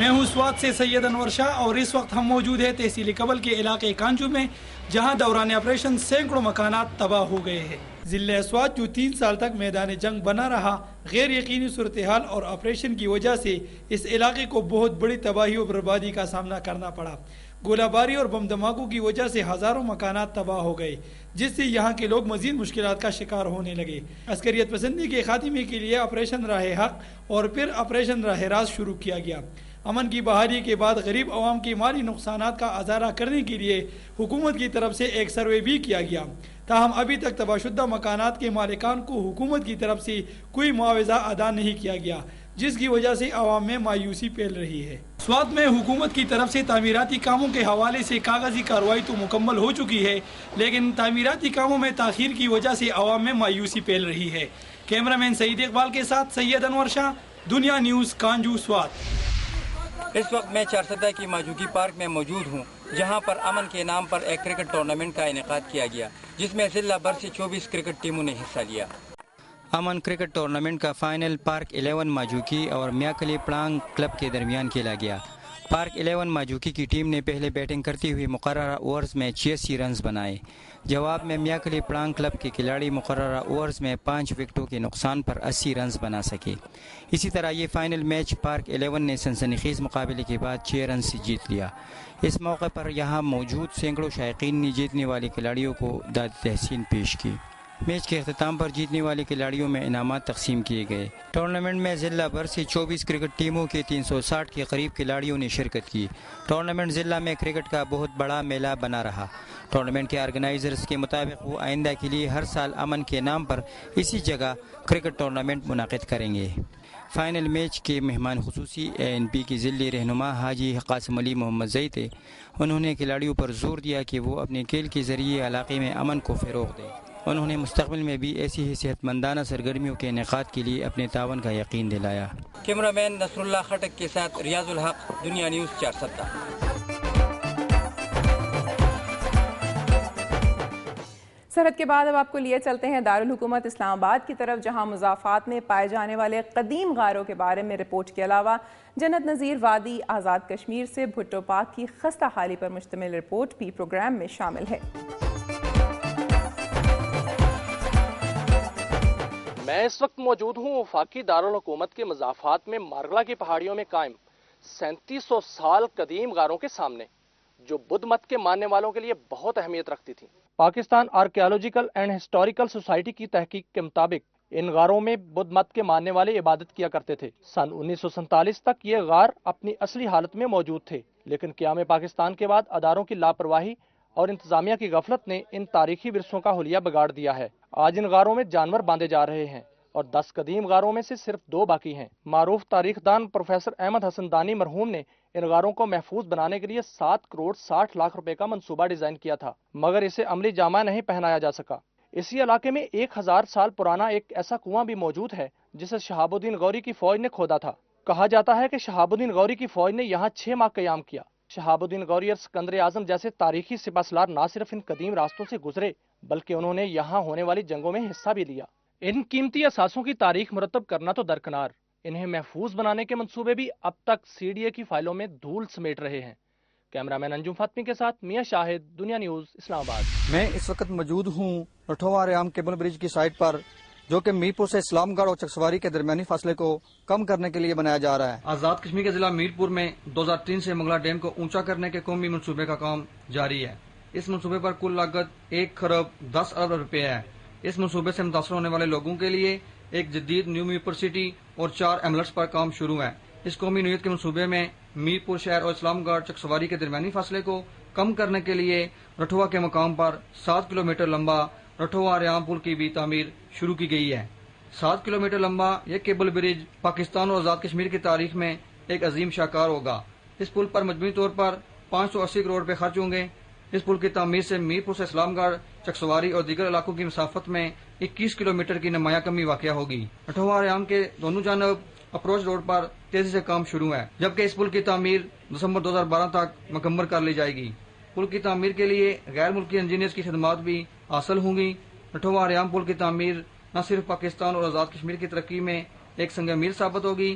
میں ہوں سوات سے سید انور شاہ اور اس وقت ہم موجود ہیں تحصیل کبل کے علاقے کانجو میں، جہاں دوران آپریشن سینکڑوں مکانات تباہ ہو گئے ہیں۔ ضلع سوات جو 3 سال تک میدان جنگ بنا رہا، غیر یقینی صورتحال اور آپریشن کی وجہ سے اس علاقے کو بہت بڑی تباہی اور بربادی کا سامنا کرنا پڑا۔ گولہ باری اور بم دھماکوں کی وجہ سے ہزاروں مکانات تباہ ہو گئے، جس سے یہاں کے لوگ مزید مشکلات کا شکار ہونے لگے۔ عسکریت پسندی کے خاتمے کے لیے آپریشن راہ حق اور پھر آپریشن راہ راست شروع کیا گیا۔ امن کی بحالی کے بعد غریب عوام کے مالی نقصانات کا ازالہ کرنے کے لیے حکومت کی طرف سے ایک سروے بھی کیا گیا، تاہم ابھی تک تباہ شدہ مکانات کے مالکان کو حکومت کی طرف سے کوئی معاوضہ ادا نہیں کیا گیا، جس کی وجہ سے عوام میں مایوسی پھیل رہی ہے۔ سوات میں حکومت کی طرف سے تعمیراتی کاموں کے حوالے سے کاغذی کارروائی تو مکمل ہو چکی ہے، لیکن تعمیراتی کاموں میں تاخیر کی وجہ سے عوام میں مایوسی پھیل رہی ہے۔ کیمرہ مین سعید اقبال کے ساتھ سید انور شاہ، دنیا نیوز، کانجو، سوات۔ اس وقت میں چارسدہ کی ماجوکی پارک میں موجود ہوں، جہاں پر امن کے نام پر ایک کرکٹ ٹورنامنٹ کا انعقاد کیا گیا، جس میں ضلع بھر سے 24 کرکٹ ٹیموں نے حصہ لیا۔ امن کرکٹ ٹورنامنٹ کا فائنل پارک 11 ماجوکی اور میاکلی پلانگ کلب کے درمیان کھیلا گیا۔ پارک 11 ماجوکی کی ٹیم نے پہلے بیٹنگ کرتی ہوئی مقررہ اوورز میں 86 رنز بنائے۔ جواب میں میاکلی پلانگ کلب کے کھلاڑی مقررہ اوورز میں 5 وکٹوں کے نقصان پر 80 رنز بنا سکے۔ اسی طرح یہ فائنل میچ پارک 11 نے سنسنی خیز مقابلے کے بعد 6 رنز سے جیت لیا۔ اس موقع پر یہاں موجود سینکڑوں شائقین نے جیتنے والے کھلاڑیوں کو داد تحسین پیش کی۔ میچ کے اختتام پر جیتنے والے کھلاڑیوں میں انعامات تقسیم کیے گئے۔ ٹورنامنٹ میں ضلع بھر سے 24 کرکٹ ٹیموں کے 360 کے قریب کھلاڑیوں نے شرکت کی۔ ٹورنامنٹ ضلع میں کرکٹ کا بہت بڑا میلہ بنا رہا۔ ٹورنامنٹ کے آرگنائزرز کے مطابق وہ آئندہ کے لیے ہر سال امن کے نام پر اسی جگہ کرکٹ ٹورنامنٹ منعقد کریں گے۔ فائنل میچ کے مہمان خصوصی ANP کے ضلعی رہنما حاجی قاسم علی محمد زئی تھے۔ انہوں نے کھلاڑیوں پر زور دیا کہ وہ اپنے کھیل کے ذریعے علاقے میں امن کو فروغ دیں۔ انہوں نے مستقبل میں بھی ایسی ہی صحت مندانہ سرگرمیوں کے انعقاد کے لیے اپنے تعاون کا یقین دلایا۔ کیمرہ مین نصر اللہ خٹک کے ساتھ ریاض الحق، دنیا نیوز، چارسدہ۔ سرحد کے بعد اب آپ کو لیے چلتے ہیں دارالحکومت اسلام آباد کی طرف، جہاں مضافات میں پائے جانے والے قدیم غاروں کے بارے میں رپورٹ کے علاوہ جنت نظیر وادی آزاد کشمیر سے بھٹو پاک کی خستہ حالی پر مشتمل رپورٹ بھی پروگرام میں شامل ہے۔ میں اس وقت موجود ہوں وفاقی دارالحکومت کے مضافات میں مارگلا کی پہاڑیوں میں قائم 3700 سال قدیم غاروں کے سامنے، جو بدھ مت کے ماننے والوں کے لیے بہت اہمیت رکھتی تھی۔ Pakistan archaeological and historical society کی تحقیق کے مطابق ان غاروں میں بدھ مت کے ماننے والے عبادت کیا کرتے تھے۔ سن 1947 تک یہ غار اپنی اصلی حالت میں موجود تھے، لیکن قیام پاکستان کے بعد اداروں کی لاپرواہی اور انتظامیہ کی غفلت نے ان تاریخی ورثوں کا حلیہ بگاڑ دیا ہے۔ آج ان غاروں میں جانور باندھے جا رہے ہیں اور 10 قدیم غاروں میں سے صرف 2 باقی ہیں۔ معروف تاریخ دان پروفیسر احمد حسن دانی مرحوم نے ان غاروں کو محفوظ بنانے کے لیے 7 کروڑ 60 لاکھ روپے کا منصوبہ ڈیزائن کیا تھا، مگر اسے عملی جامہ نہیں پہنایا جا سکا۔ اسی علاقے میں 1000 سال پرانا ایک ایسا کنواں بھی موجود ہے جسے شہاب الدین غوری کی فوج نے کھودا تھا۔ کہا جاتا ہے کہ شہاب الدین غوری کی فوج نے یہاں 6 ماہ قیام کیا۔ شہاب الدین غوری اور سکندر اعظم جیسے تاریخی سپہ سالار نہ صرف ان قدیم راستوں سے گزرے، بلکہ انہوں نے یہاں ہونے والی جنگوں میں حصہ بھی لیا۔ ان قیمتی اثاثوں کی تاریخ مرتب کرنا تو درکنار، انہیں محفوظ بنانے کے منصوبے بھی اب تک CDA کی فائلوں میں دھول سمیٹ رہے ہیں۔ کیمرہ مین انجم فاطمی کے ساتھ میاں شاہد، دنیا نیوز، اسلام آباد۔ میں اس وقت موجود ہوں رٹھوا ریام کیبل برج کی سائٹ پر، جو کہ میرپور سے اسلام گڑھ اور چکسواری کے درمیانی فاصلے کو کم کرنے کے لیے بنایا جا رہا ہے۔ آزاد کشمیر کے ضلع میرپور میں 2003 سے منگلا ڈیم کو اونچا کرنے کے قومی منصوبے کا کام جاری ہے۔ اس منصوبے پر کل لاگت 1 خرب 10 ارب روپے ہے۔ اس منصوبے سے متاثر ہونے والے لوگوں کے لیے ایک جدید نیو میرپور سٹی اور 4 ایملٹس پر کام شروع ہے۔ اس قومی نوعیت کے منصوبے میں میرپور شہر اور اسلام گڑھ چکسواری کے درمیانی فاصلے کو کم کرنے کے لیے رٹھوا کے مقام پر 7 کلومیٹر لمبا رٹھوا ریام پل کی بھی تعمیر شروع کی گئی ہے۔ 7 کلومیٹر لمبا یہ کیبل برج پاکستان اور آزاد کشمیر کی تاریخ میں ایک عظیم شاہکار ہوگا۔ اس پل پر مجموعی طور پر 580 کروڑ روپے خرچ ہوں گے۔ اس پل کی تعمیر سے میرپور سے اسلام گڑھ چکسواری اور دیگر علاقوں کی مسافت میں 21 کلومیٹر کی نمایاں کمی واقع ہوگی۔ رٹھوا ریام کے دونوں جانب اپروچ روڈ پر تیزی سے کام شروع ہے، جبکہ اس پل کی تعمیر دسمبر 2012 تک مکمل کر لی جائے گی۔ پل کی تعمیر کے لیے غیر ملکی انجینئرز کی خدمات بھی حاصل ہوں گی۔ رٹھوا ریام پل کی تعمیر نہ صرف پاکستان اور آزاد کشمیر کی ترقی میں ایک سنگ میل ثابت ہوگی،